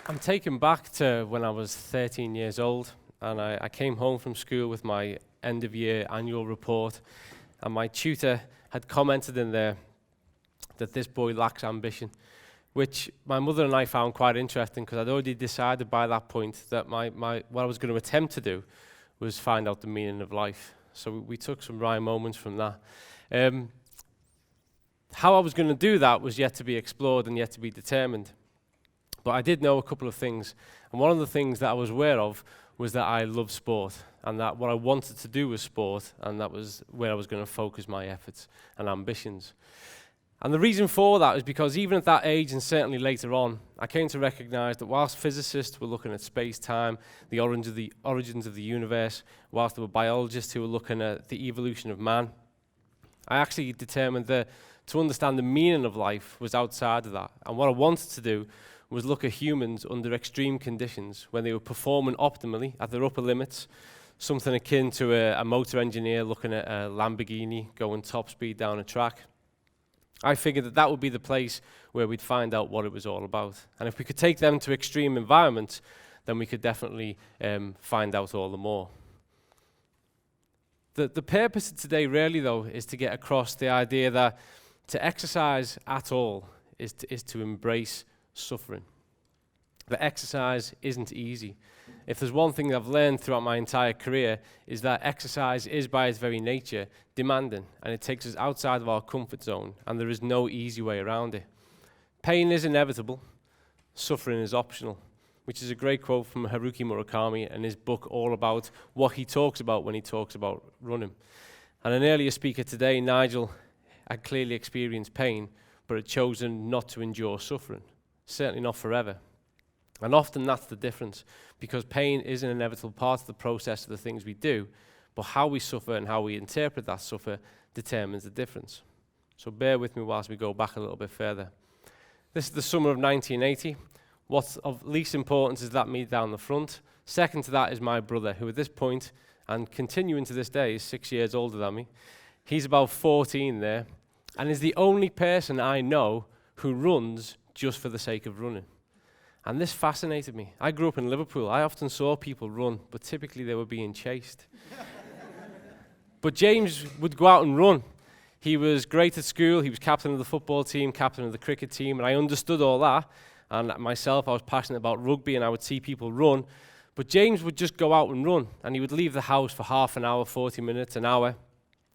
I'm taken back to when I was 13 years old, and I came home from school with my end-of-year annual report, and my tutor had commented in there that this boy lacks ambition, which my mother and I found quite interesting because I'd already decided by that point that what I was going to attempt to do was find out the meaning of life. So we took some wry moments from that. How I was going to do that was yet to be explored and yet to be determined. But I did know a couple of things, and one of the things that I was aware of was that I love sport, and that what I wanted to do was sport, and that was where I was going to focus my efforts and ambitions. And the reason for that is because even at that age, and certainly later on, I came to recognize that whilst physicists were looking at space-time, the origins of the universe, whilst there were biologists who were looking at the evolution of man, I actually determined that to understand the meaning of life was outside of that. And what I wanted to do was look at humans under extreme conditions when they were performing optimally at their upper limits, something akin to a motor engineer looking at a Lamborghini going top speed down a track. I figured that would be the place where we'd find out what it was all about. And if we could take them to extreme environments, then we could definitely find out all the more. The purpose of today really, though, is to get across the idea that to exercise at all is to embrace suffering. But exercise isn't easy. If there's one thing I've learned throughout my entire career is that exercise is by its very nature demanding, and it takes us outside of our comfort zone, and there is no easy way around it. Pain is inevitable, suffering is optional, which is a great quote from Haruki Murakami in his book all about what he talks about when he talks about running. And an earlier speaker today, Nigel, had clearly experienced pain, but had chosen not to endure suffering. Certainly not forever. And often that's the difference, because pain is an inevitable part of the process of the things we do, but how we suffer and how we interpret that suffer determines the difference. So bear with me whilst we go back a little bit further. This is the summer of 1980. What's of least importance is that me down the front. Second to that is my brother, who at this point, and continuing to this day, is 6 years older than me. He's about 14 there, and is the only person I know who runs just for the sake of running. And this fascinated me. I grew up in Liverpool. I often saw people run, but typically they were being chased. But James would go out and run. He was great at school. He was captain of the football team, captain of the cricket team, and I understood all that. And myself, I was passionate about rugby, and I would see people run. But James would just go out and run, and he would leave the house for half an hour, 40 minutes, an hour,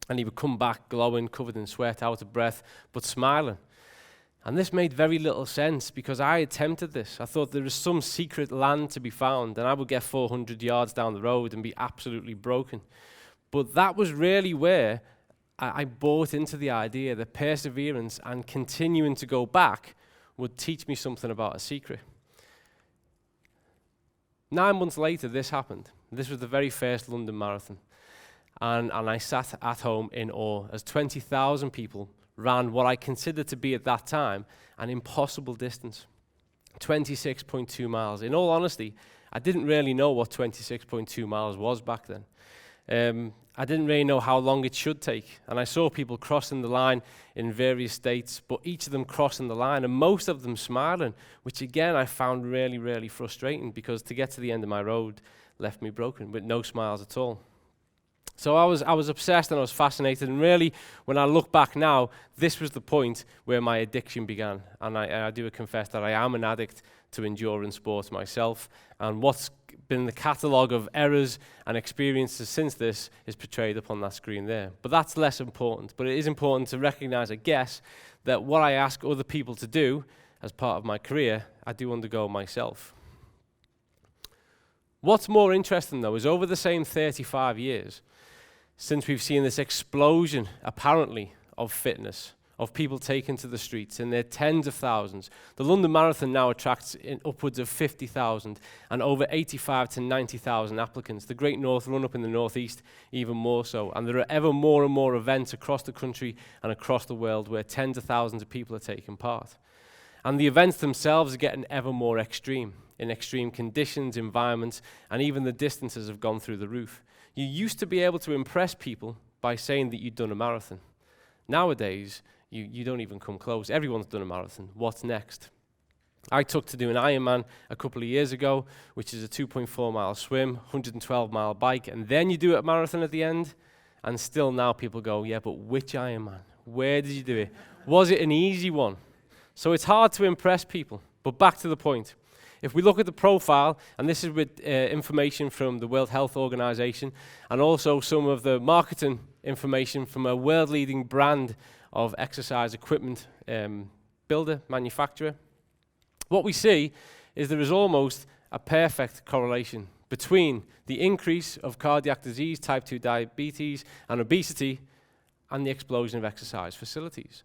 and he would come back glowing, covered in sweat, out of breath, but smiling. And this made very little sense because I attempted this. I thought there was some secret land to be found, and I would get 400 yards down the road and be absolutely broken. But that was really where I bought into the idea that perseverance and continuing to go back would teach me something about a secret. 9 months later, this happened. This was the very first London Marathon. And I sat at home in awe as 20,000 people ran what I considered to be at that time an impossible distance, 26.2 miles. In all honesty, I didn't really know what 26.2 miles was back then. I didn't really know how long it should take, and I saw people crossing the line in various states, but each of them crossing the line, and most of them smiling, which again I found really, really frustrating because to get to the end of my road left me broken with no smiles at all. So I was obsessed and I was fascinated, and really, when I look back now, this was the point where my addiction began. And I do confess that I am an addict to endurance sports myself, and what's been the catalogue of errors and experiences since this is portrayed up on that screen there. But that's less important, but it is important to recognize, I guess, that what I ask other people to do as part of my career, I do undergo myself. What's more interesting, though, is over the same 35 years, since we've seen this explosion, apparently, of fitness, of people taken to the streets in their tens of thousands. The London Marathon now attracts upwards of 50,000 and over 85 to 90,000 applicants. The Great North Run up in the northeast, even more so. And there are ever more and more events across the country and across the world where tens of thousands of people are taking part. And the events themselves are getting ever more extreme, in extreme conditions, environments, and even the distances have gone through the roof. You used to be able to impress people by saying that you'd done a marathon. Nowadays, you don't even come close. Everyone's done a marathon. What's next? I took to do an Ironman a couple of years ago, which is a 2.4-mile swim, 112-mile bike, and then you do a marathon at the end, and still now people go, yeah, but which Ironman? Where did you do it? Was it an easy one? So it's hard to impress people, but back to the point. If we look at the profile, and this is with information from the World Health Organization, and also some of the marketing information from a world-leading brand of exercise equipment builder, manufacturer, what we see is there is almost a perfect correlation between the increase of cardiac disease, type 2 diabetes, and obesity, and the explosion of exercise facilities.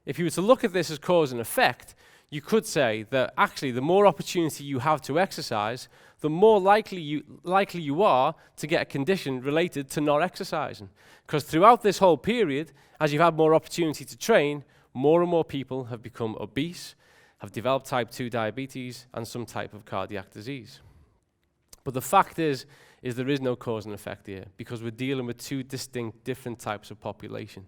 If you were to look at this as cause and effect, you could say that actually the more opportunity you have to exercise, the more likely you are to get a condition related to not exercising. Because throughout this whole period, as you've had more opportunity to train, more and more people have become obese, have developed type 2 diabetes, and some type of cardiac disease. But the fact is there is no cause and effect here, because we're dealing with two distinct different types of population.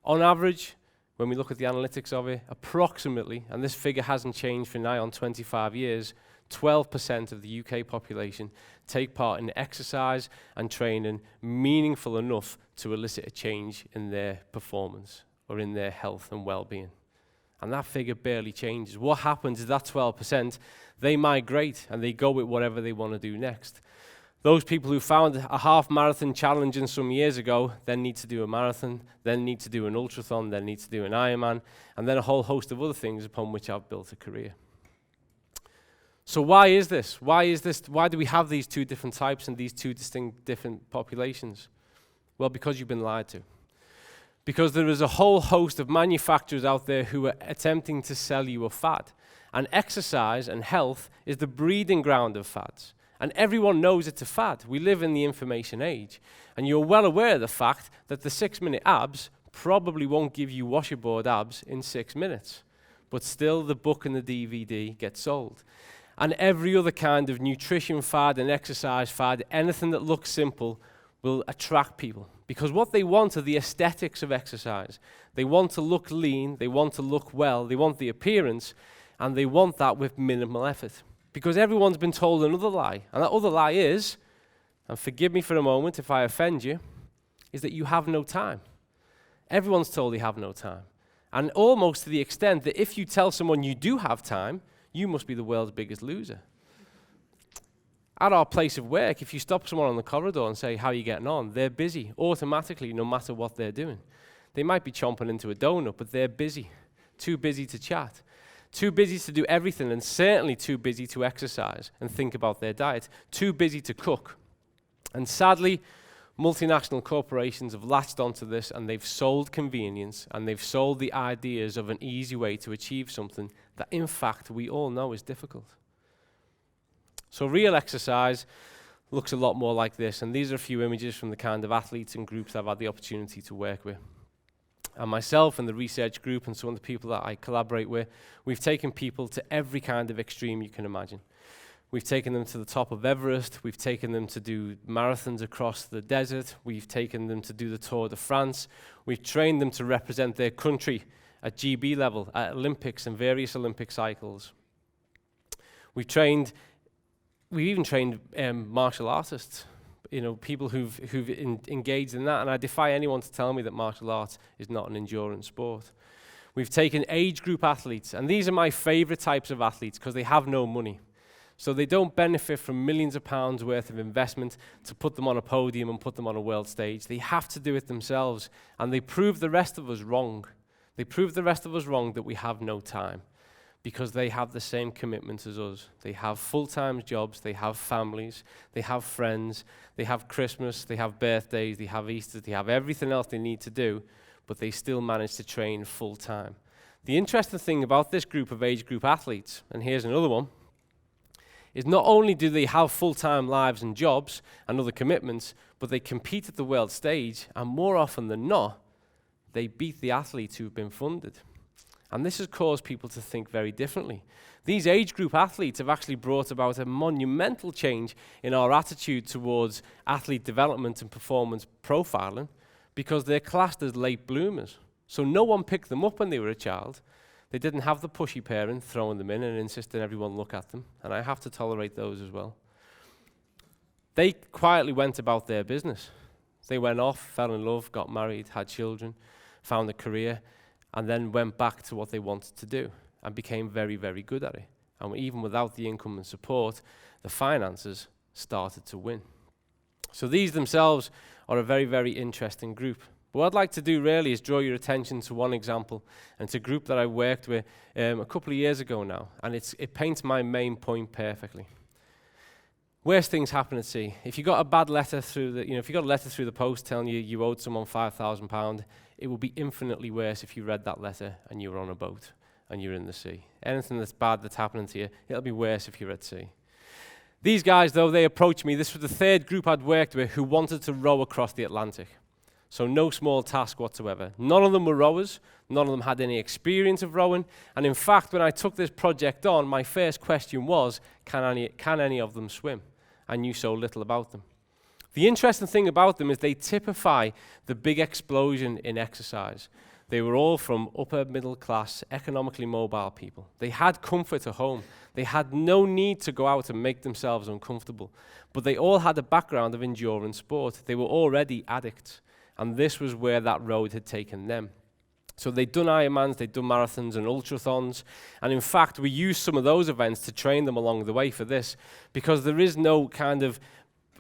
On average, when we look at the analytics of it, approximately, and this figure hasn't changed for nigh on 25 years, 12% of the UK population take part in exercise and training meaningful enough to elicit a change in their performance or in their health and well-being. And that figure barely changes. What happens is that 12%, they migrate and they go with whatever they want to do next. Those people who found a half marathon challenging some years ago then need to do a marathon, then need to do an ultrathon, then need to do an Ironman, and then a whole host of other things upon which I've built a career. So why is this? Why do we have these two different types and these two distinct different populations? Well, because you've been lied to. Because there is a whole host of manufacturers out there who are attempting to sell you a fad. And exercise and health is the breeding ground of fads. And everyone knows it's a fad. We live in the information age. And you're well aware of the fact that the 6-minute abs probably won't give you washboard abs in 6 minutes. But still the book and the DVD get sold. And every other kind of nutrition fad and exercise fad, anything that looks simple, will attract people. Because what they want are the aesthetics of exercise. They want to look lean, they want to look well, they want the appearance, and they want that with minimal effort. Because everyone's been told another lie. And that other lie is, and forgive me for a moment if I offend you, is that you have no time. Everyone's told they have no time. And almost to the extent that if you tell someone you do have time, you must be the world's biggest loser. At our place of work, if you stop someone on the corridor and say, how are you getting on? They're busy, automatically, no matter what they're doing. They might be chomping into a donut, but they're busy. Too busy to chat. Too busy to do everything, and certainly too busy to exercise and think about their diet. Too busy to cook. And sadly, multinational corporations have latched onto this, and they've sold convenience, and they've sold the ideas of an easy way to achieve something that, in fact, we all know is difficult. So real exercise looks a lot more like this, and these are a few images from the kind of athletes and groups I've had the opportunity to work with. And myself and the research group and some of the people that I collaborate with, we've taken people to every kind of extreme you can imagine. We've taken them to the top of Everest, we've taken them to do marathons across the desert, we've taken them to do the Tour de France, we've trained them to represent their country at GB level, at Olympics and various Olympic cycles. We've even trained martial artists, people who've engaged in that, and I defy anyone to tell me that martial arts is not an endurance sport. We've taken age group athletes, and these are my favorite types of athletes because they have no money. So they don't benefit from millions of pounds worth of investment to put them on a podium and put them on a world stage. They have to do it themselves, and they prove the rest of us wrong. They prove the rest of us wrong that we have no time. Because they have the same commitment as us. They have full-time jobs, they have families, they have friends, they have Christmas, they have birthdays, they have Easter, they have everything else they need to do, but they still manage to train full-time. The interesting thing about this group of age group athletes, and here's another one, is not only do they have full-time lives and jobs and other commitments, but they compete at the world stage, and more often than not, they beat the athletes who've been funded. And this has caused people to think very differently. These age group athletes have actually brought about a monumental change in our attitude towards athlete development and performance profiling because they're classed as late bloomers. So no one picked them up when they were a child. They didn't have the pushy parent throwing them in and insisting everyone look at them, and I have to tolerate those as well. They quietly went about their business. They went off, fell in love, got married, had children, found a career, and then went back to what they wanted to do and became very, very good at it. And even without the income and support, the finances started to win. So these themselves are a very, very interesting group. But what I'd like to do really is draw your attention to one example, and it's a group that I worked with a couple of years ago now, and it paints my main point perfectly. Worst things happen at sea. If you got a bad letter through if you got a letter through the post telling you owed someone £5,000, it would be infinitely worse if you read that letter and you were on a boat and you're in the sea. Anything that's bad that's happening to you, it'll be worse if you're at sea. These guys, though, they approached me. This was the third group I'd worked with who wanted to row across the Atlantic. So no small task whatsoever. None of them were rowers. None of them had any experience of rowing. And in fact, when I took this project on, my first question was, can any of them swim? I knew so little about them. The interesting thing about them is they typify the big explosion in exercise. They were all from upper middle class, economically mobile people. They had comfort at home. They had no need to go out and make themselves uncomfortable. But they all had a background of endurance sport. They were already addicts. And this was where that road had taken them. So they'd done Ironmans, they'd done marathons and ultrathons. And in fact, we used some of those events to train them along the way for this, because there is no kind of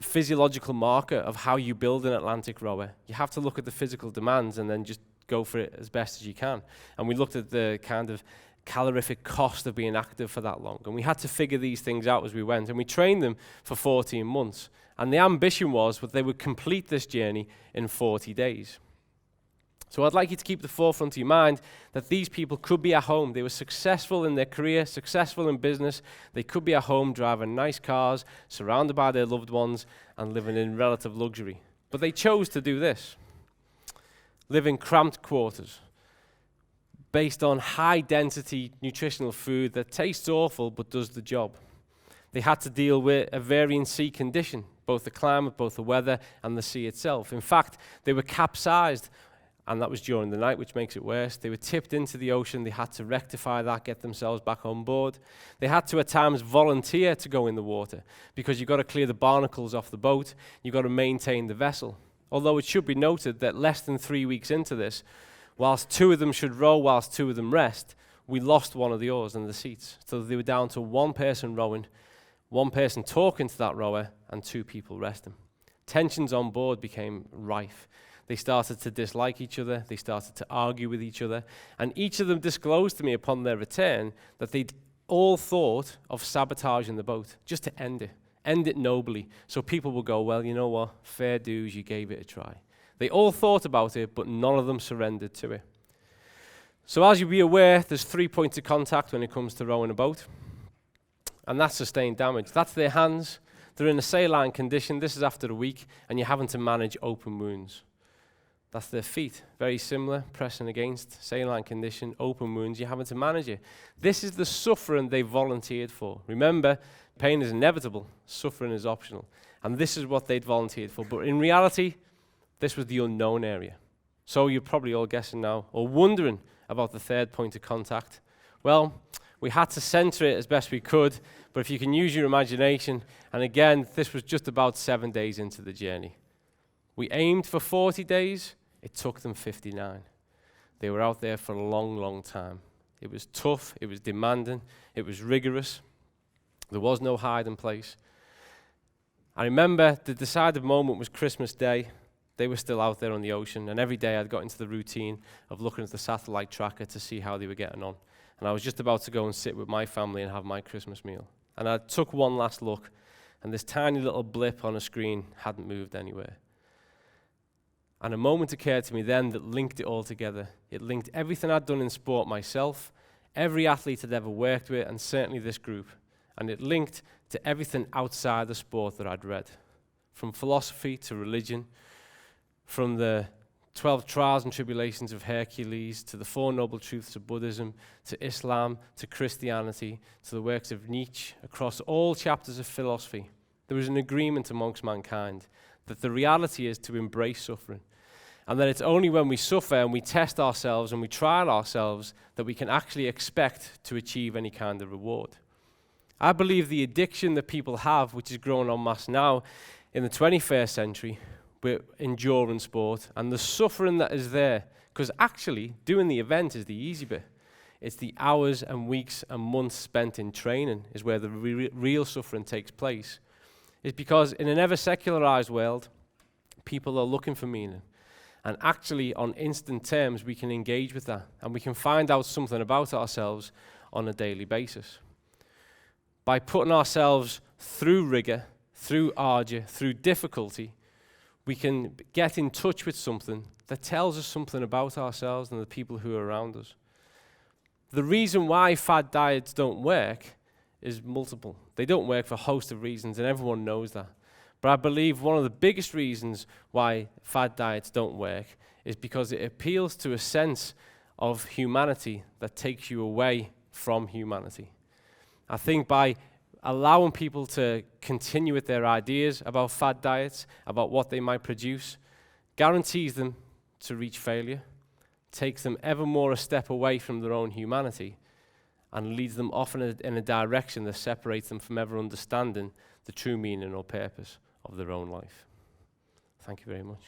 physiological marker of how you build an Atlantic rower. You have to look at the physical demands and then just go for it as best as you can. And we looked at the kind of calorific cost of being active for that long. And we had to figure these things out as we went. And we trained them for 14 months. And the ambition was that they would complete this journey in 40 days. So I'd like you to keep the forefront of your mind that these people could be at home. They were successful in their career, successful in business. They could be at home driving nice cars, surrounded by their loved ones, and living in relative luxury. But they chose to do this. Live in cramped quarters, based on high-density nutritional food that tastes awful but does the job. They had to deal with a varying sea condition, both the climate, both the weather, and the sea itself. In fact, they were capsized, and that was during the night, which makes it worse. They were tipped into the ocean. They had to rectify that, get themselves back on board. They had to, at times, volunteer to go in the water, because you've got to clear the barnacles off the boat. You've got to maintain the vessel. Although it should be noted that less than 3 weeks into this, whilst 2 of them should row, whilst 2 of them rest, we lost one of the oars and the seats. So they were down to 1 person rowing, 1 person talking to that rower, and 2 people resting. Tensions on board became rife. They started to dislike each other. They started to argue with each other. And each of them disclosed to me upon their return that they'd all thought of sabotaging the boat, just to end it nobly. So people will go, well, you know what, fair dues, you gave it a try. They all thought about it, but none of them surrendered to it. So as you'll be aware, there's 3 points of contact when it comes to rowing a boat. And that's sustained damage. That's their hands. They're in a saline condition. This is after a week, and you're having to manage open wounds. That's their feet. Very similar, pressing against, saline condition, open wounds. You're having to manage it. This is the suffering they volunteered for. Remember, pain is inevitable. Suffering is optional. And this is what they'd volunteered for. But in reality, this was the unknown area. So you're probably all guessing now, or wondering about the 3rd point of contact. Well, we had to center it as best we could, but if you can use your imagination, and again, this was just about 7 days into the journey. We aimed for 40 days. It took them 59. They were out there for a long, long time. It was tough. It was demanding. It was rigorous. There was no hiding place. I remember the decided moment was Christmas Day. They were still out there on the ocean, and every day I'd got into the routine of looking at the satellite tracker to see how they were getting on. And I was just about to go and sit with my family and have my Christmas meal. And I took one last look, and this tiny little blip on a screen hadn't moved anywhere. And a moment occurred to me then that linked it all together. It linked everything I'd done in sport myself, every athlete I'd ever worked with, and certainly this group. And it linked to everything outside the sport that I'd read. From philosophy to religion, from the 12 trials and tribulations of Hercules, to the 4 noble truths of Buddhism, to Islam, to Christianity, to the works of Nietzsche, across all chapters of philosophy, there was an agreement amongst mankind that the reality is to embrace suffering. And that it's only when we suffer and we test ourselves and we trial ourselves that we can actually expect to achieve any kind of reward. I believe the addiction that people have, which is growing en masse now in the 21st century with endurance sport, and the suffering that is there, because actually doing the event is the easy bit. It's the hours and weeks and months spent in training is where the real suffering takes place. It's because in an ever-secularized world, people are looking for meaning. And actually, on instant terms, we can engage with that. And we can find out something about ourselves on a daily basis. By putting ourselves through rigor, through ardour, through difficulty, we can get in touch with something that tells us something about ourselves and the people who are around us. The reason why fad diets don't work is multiple. They don't work for a host of reasons, and everyone knows that. But I believe one of the biggest reasons why fad diets don't work is because it appeals to a sense of humanity that takes you away from humanity. I think by allowing people to continue with their ideas about fad diets, about what they might produce, guarantees them to reach failure, takes them ever more a step away from their own humanity, and leads them off in a direction that separates them from ever understanding the true meaning or purpose of their own life. Thank you very much.